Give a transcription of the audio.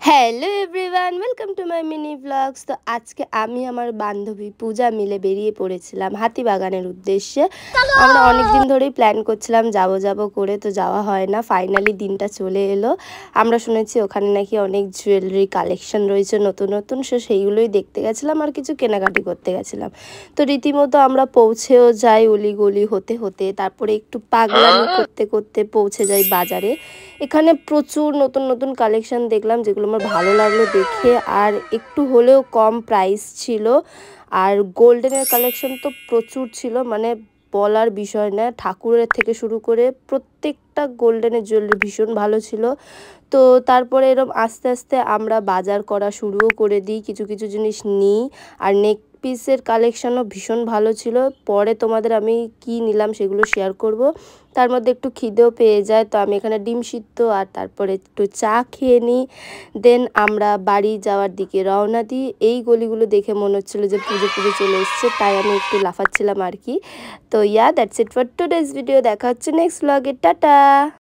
Hello everyone, welcome to my mini blogs. তো আজকে আমি আমার বান্ধবী পূজা মিলে বেরিয়ে পড়েছিলাম হাতিবাগানের উদ্দেশ্যে। আমরা অনেক দিন ধরেই প্ল্যান করছিলাম যাব যাব করে, তো যাওয়া হয় না। ফাইনালি দিনটা চলে এলো। আমরা শুনেছি ওখানে নাকি অনেক জুয়েলারি কালেকশন রয়েছে নতুন নতুন, সেইগুলোই দেখতে গেছিলাম আর কিছু কেনাকাটি করতে গেছিলাম। তো রীতিমতো আমরা পৌঁছেও যাই অলিগলি হতে হতে, তারপরে একটু পাগলামি করতে করতে পৌঁছে যাই বাজারে। এখানে প্রচুর নতুন নতুন কালেকশন দেখলাম, যেগুলো আমার ভালো লাগলো দেখে, আর একটু হলেও কম প্রাইস ছিল। আর গোল্ডেনের কালেকশন তো প্রচুর ছিল, মানে বলার বিষয় না। ঠাকুরের থেকে শুরু করে প্রত্যেকটা গোল্ডেনের জুয়েলারি ভীষণ ভালো ছিল। তো তারপরে এরম আস্তে আস্তে আমরা বাজার করা শুরুও করে দিই, কিছু কিছু জিনিস নিই। আর নেক পিসের কালেকশানও ভীষণ ভালো ছিল। পরে তোমাদের আমি কি নিলাম সেগুলো শেয়ার করব। তার মধ্যে একটু খিদেও পেয়ে যায়, তো আমি এখানে ডিম সিদ্ধ আর তারপরে একটু চা খেয়ে নিই। দেন আমরা বাড়ি যাওয়ার দিকে রওনা দিই। এই গলিগুলো দেখে মনে হচ্ছিলো যে পুজো পুজো চলে এসছে, তাই আমি একটু লাফাচ্ছিলাম আর কি। তো that's it for today's video. দেখা হচ্ছে নেক্সট ব্লগে। টাটা।